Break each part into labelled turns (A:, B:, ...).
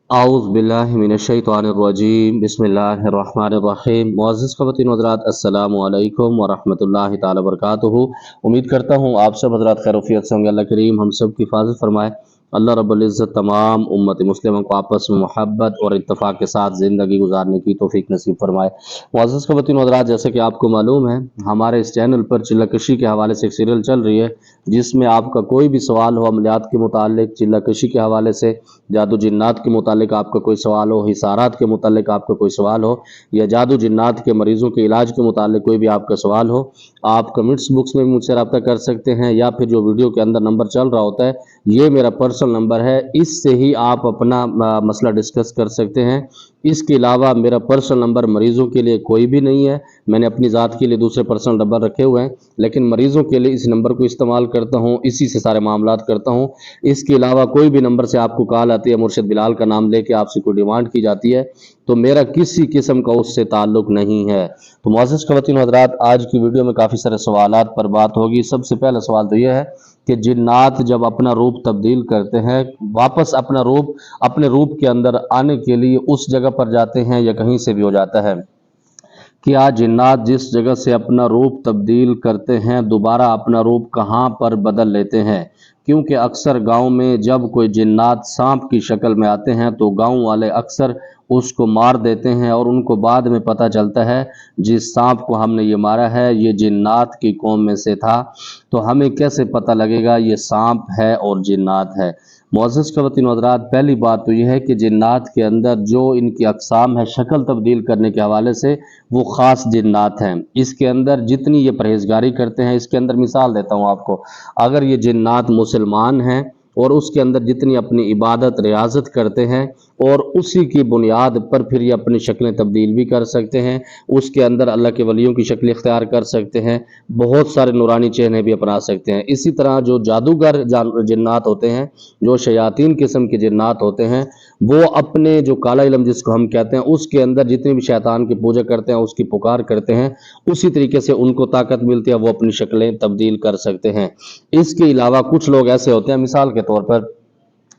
A: اعوذ باللہ من الشیطان الرجیم بسم اللہ الرحمن الرحیم معزز خواتین و حضرات السلام علیکم ورحمۃ اللہ تعالی وبرکاتہ۔ امید کرتا ہوں آپ سب حضرات خیر وفیت سے ہوں گے۔ اللہ کریم ہم سب کی حفاظت فرمائے۔ اللہ رب العزت تمام امت مسلموں کو آپس میں محبت اور اتفاق کے ساتھ زندگی گزارنے کی توفیق نصیب فرمائے۔ معزز خواتین و حضرات، جیسے کہ آپ کو معلوم ہے ہمارے اس چینل پر چلہ کشی کے حوالے سے ایک سیریل چل رہی ہے جس میں آپ کا کوئی بھی سوال ہو عملیات کے متعلق، چلہ کشی کے حوالے سے، جادو جنات کے متعلق آپ کا کوئی سوال ہو، حصارات کے متعلق آپ کا کوئی سوال ہو، یا جادو جنات کے مریضوں کے علاج کے متعلق کوئی بھی آپ کا سوال ہو، آپ کمنٹس بکس میں بھی مجھ سے رابطہ کر سکتے ہیں، یا پھر جو ویڈیو کے اندر نمبر چل رہا ہوتا ہے یہ میرا پرسنل نمبر ہے، اس سے ہی آپ اپنا مسئلہ ڈسکس کر سکتے ہیں۔ اس کے علاوہ میرا پرسنل نمبر مریضوں کے لیے کوئی بھی نہیں ہے، میں نے اپنی ذات کے لیے دوسرے پرسنل نمبر رکھے ہوئے ہیں، لیکن مریضوں کے لیے اس نمبر کو استعمال کرتا ہوں، اسی سے سارے معاملات کرتا ہوں۔ اس کے علاوہ کوئی بھی نمبر سے آپ کو کال آتی ہے، مرشد بلال کا نام لے کے آپ سے کوئی ڈیمانڈ کی جاتی ہے، تو میرا کسی قسم کا اس سے تعلق نہیں ہے۔ تو معزز خواتین و حضرات، آج کی ویڈیو میں کافی سارے سوالات پر بات ہوگی۔ سب سے پہلا سوال تو یہ ہے کہ جنات جب اپنا روپ تبدیل کرتے ہیں، واپس اپنے روپ کے اندر آنے کے لیے اس جگہ پر جاتے ہیں یا کہیں سے بھی ہو جاتا ہے؟ کیا جنات جس جگہ سے اپنا روپ تبدیل کرتے ہیں دوبارہ اپنا روپ کہاں پر بدل لیتے ہیں؟ کیونکہ اکثر گاؤں میں جب کوئی جنات سانپ کی شکل میں آتے ہیں تو گاؤں والے اکثر اس کو مار دیتے ہیں، اور ان کو بعد میں پتہ چلتا ہے جس سانپ کو ہم نے یہ مارا ہے یہ جنات کی قوم میں سے تھا، تو ہمیں کیسے پتہ لگے گا یہ سانپ ہے اور جنات ہے؟ معزز خواتین و حضرات، پہلی بات تو یہ ہے کہ جنات کے اندر جو ان کی اقسام ہے شکل تبدیل کرنے کے حوالے سے، وہ خاص جنات ہیں۔ اس کے اندر جتنی یہ پرہیزگاری کرتے ہیں، اس کے اندر مثال دیتا ہوں آپ کو، اگر یہ جنات مسلمان ہیں اور اس کے اندر جتنی اپنی عبادت ریاضت کرتے ہیں، اور اسی کی بنیاد پر پھر یہ اپنی شکلیں تبدیل بھی کر سکتے ہیں، اس کے اندر اللہ کے ولیوں کی شکل اختیار کر سکتے ہیں، بہت سارے نورانی چہرے بھی اپنا سکتے ہیں۔ اسی طرح جو جادوگر جنات ہوتے ہیں، جو شیاطین قسم کے جنات ہوتے ہیں، وہ اپنے جو کالا علم جس کو ہم کہتے ہیں اس کے اندر جتنے بھی شیطان کی پوجا کرتے ہیں، اس کی پکار کرتے ہیں، اسی طریقے سے ان کو طاقت ملتی ہے، وہ اپنی شکلیں تبدیل کر سکتے ہیں۔ اس کے علاوہ کچھ لوگ ایسے ہوتے ہیں، مثال کے طور پر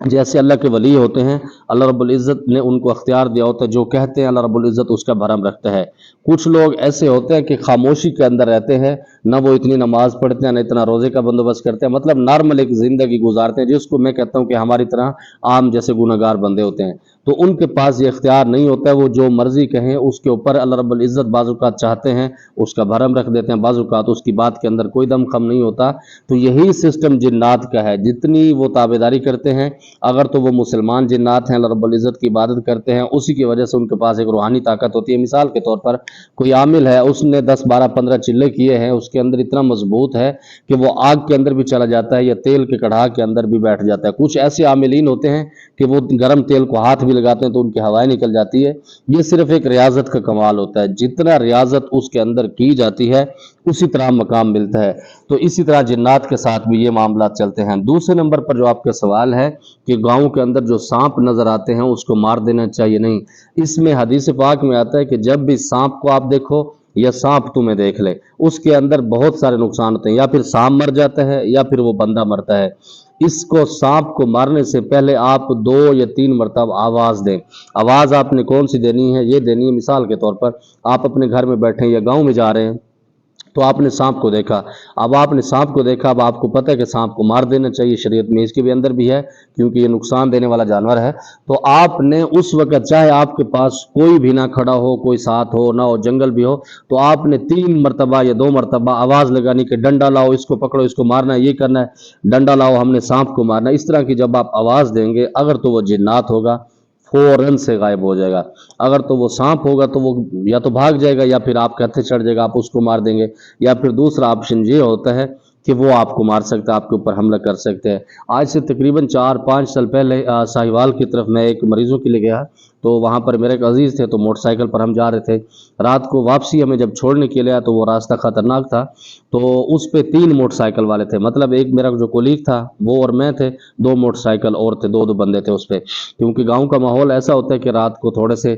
A: جیسے اللہ کے ولی ہوتے ہیں، اللہ رب العزت نے ان کو اختیار دیا ہوتا ہے، جو کہتے ہیں اللہ رب العزت اس کا بھرم رکھتا ہے۔ کچھ لوگ ایسے ہوتے ہیں کہ خاموشی کے اندر رہتے ہیں، نہ وہ اتنی نماز پڑھتے ہیں، نہ اتنا روزے کا بندوبست کرتے ہیں، مطلب نارمل ایک زندگی گزارتے ہیں، جس کو میں کہتا ہوں کہ ہماری طرح عام جیسے گنہگار بندے ہوتے ہیں۔ تو ان کے پاس یہ اختیار نہیں ہوتا ہے، وہ جو مرضی کہیں اس کے اوپر اللہ رب العزت بعض اوقات چاہتے ہیں اس کا بھرم رکھ دیتے ہیں، بعض اوقات اس کی بات کے اندر کوئی دم خم نہیں ہوتا۔ تو یہی سسٹم جنات کا ہے، جتنی وہ تابعداری کرتے ہیں، اگر تو وہ مسلمان جنات ہیں، اللہ رب العزت کی عبادت کرتے ہیں، اسی کی وجہ سے ان کے پاس ایک روحانی طاقت ہوتی ہے۔ مثال کے طور پر کوئی عامل ہے، اس نے 10 12 15 چلے کیے ہیں، اس کے اندر اتنا مضبوط ہے کہ وہ آگ کے اندر بھی چلا جاتا ہے یا تیل کے کڑھا کے اندر بھی بیٹھ جاتا ہے۔ کچھ ایسے عاملین ہوتے ہیں کہ وہ گرم تیل کو ہاتھ بھی لگاتے ہیں تو ان کی ہوائیں نکل جاتی ہے۔ یہ صرف ایک ریاضت کا کمال ہوتا ہے، جتنا ریاضت اس کے اندر کی جاتی ہے اسی طرح مقام ملتا ہے۔ تو اسی طرح جنات کے ساتھ بھی یہ معاملات چلتے ہیں۔ دوسرے نمبر پر جو آپ کا سوال ہے کہ گاؤں کے اندر جو سانپ نظر آتے ہیں اس کو مار دینا چاہیے، نہیں، اس میں حدیث پاک میں آتا ہے کہ جب بھی سانپ کو آپ دیکھو یا سانپ تمہیں دیکھ لے، اس کے اندر بہت سارے نقصان ہوتے ہیں، یا پھر سانپ مر جاتا ہے یا پھر وہ بندہ مرتا ہے۔ اس کو سانپ کو مارنے سے پہلے آپ 2 یا 3 مرتبہ آواز دیں۔ آواز آپ نے کون سی دینی ہے؟ یہ دینی ہے مثال کے طور پر آپ اپنے گھر میں بیٹھے یا گاؤں میں جا رہے ہیں تو آپ نے سانپ کو دیکھا، اب آپ نے سانپ کو دیکھا، اب آپ کو پتہ ہے کہ سانپ کو مار دینا چاہیے، شریعت میں اس کے بھی اندر بھی ہے کیونکہ یہ نقصان دینے والا جانور ہے۔ تو آپ نے اس وقت چاہے آپ کے پاس کوئی بھی نہ کھڑا ہو، کوئی ساتھ ہو نہ ہو، جنگل بھی ہو، تو آپ نے 3 مرتبہ یا 2 مرتبہ آواز لگانی کہ ڈنڈا لاؤ، اس کو پکڑو، اس کو مارنا ہے، یہ کرنا ہے، ڈنڈا لاؤ، ہم نے سانپ کو مارنا ہے۔ اس طرح کی جب آپ آواز دیں گے، اگر تو وہ جنات ہوگا فوراً سے غائب ہو جائے گا، اگر تو وہ سانپ ہوگا تو وہ یا تو بھاگ جائے گا یا پھر آپ کے ہتھے چڑھ جائے گا، آپ اس کو مار دیں گے، یا پھر دوسرا آپشن یہ ہوتا ہے کہ وہ آپ کو مار سکتا ہے، آپ کے اوپر حملہ کر سکتے ہیں۔ آج سے تقریباً 4-5 سال پہلے ساہیوال کی طرف میں ایک مریضوں کے لیے گیا، تو وہاں پر میرے ایک عزیز تھے، تو موٹر سائیکل پر ہم جا رہے تھے، رات کو واپسی ہمیں جب چھوڑنے کے لیے آیا تو وہ راستہ خطرناک تھا، تو اس پہ 3 موٹر سائیکل والے تھے، مطلب ایک میرا جو کولیگ تھا وہ اور میں تھے، 2 موٹر سائیکل اور تھے، 2 بندے تھے اس پہ، کیونکہ گاؤں کا ماحول ایسا ہوتا ہے کہ رات کو تھوڑے سے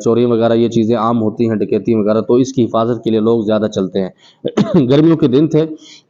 A: چوری وغیرہ یہ چیزیں عام ہوتی ہیں، ڈکیتی وغیرہ، تو اس کی حفاظت کے لیے لوگ زیادہ چلتے ہیں۔ گرمیوں کے دن تھے،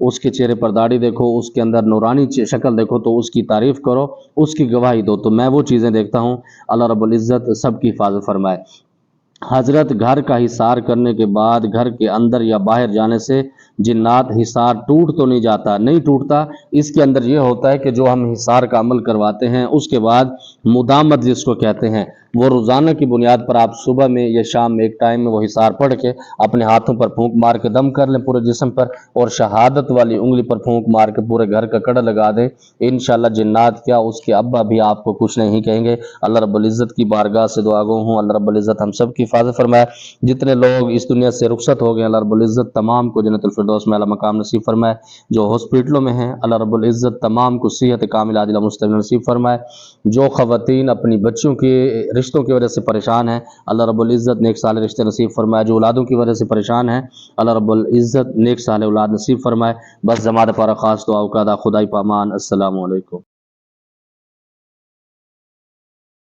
A: اس کے چہرے پر داڑھی دیکھو، اس کے اندر نورانی شکل دیکھو تو اس کی تعریف کرو، اس کی گواہی دو۔ تو میں وہ چیزیں دیکھتا ہوں۔ اللہ رب العزت سب کی حفاظت فرمائے۔ حضرت گھر کا حصار کرنے کے بعد گھر کے اندر یا باہر جانے سے جنات حصار ٹوٹ تو نہیں جاتا، نہیں ٹوٹتا۔ اس کے اندر یہ ہوتا ہے کہ جو ہم حصار کا عمل کرواتے ہیں اس کے بعد مدامت جس کو کہتے ہیں، وہ روزانہ کی بنیاد پر آپ صبح میں یا شام میں ایک ٹائم میں وہ حصار پڑھ کے اپنے ہاتھوں پر پھونک مار کے دم کر لیں پورے جسم پر، اور شہادت والی انگلی پر پھونک مار کے پورے گھر کا کڑا لگا دیں، انشاءاللہ جنات کیا اس کے ابا بھی آپ کو کچھ نہیں کہیں گے۔ اللہ رب العزت کی بارگاہ سے دعا گو ہوں، اللہ رب العزت ہم سب کی حفاظت فرمائے۔ جتنے لوگ اس دنیا سے رخصت ہو گئے، اللہ رب العزت تمام کو جنت الفردوس میں اعلیٰ مقام نصیب فرمائے۔ جو ہاسپٹلوں میں ہیں، اللہ رب العزت تمام کو صحت کاملہ عاجلہ مستمر نصیب فرمائے۔ جو خواتین اپنی بچوں کے رشتوں کی وجہ سے پریشان ہیں، اللہ رب العزت نیک صالح رشتے نصیب فرمائے۔ جو اولادوں کی وجہ سے پریشان ہیں، اللہ رب العزت نیک صالح اولاد نصیب فرمائے۔ بس زمانہ پر خاص دعا کا خدائی پامان۔ السلام علیکم۔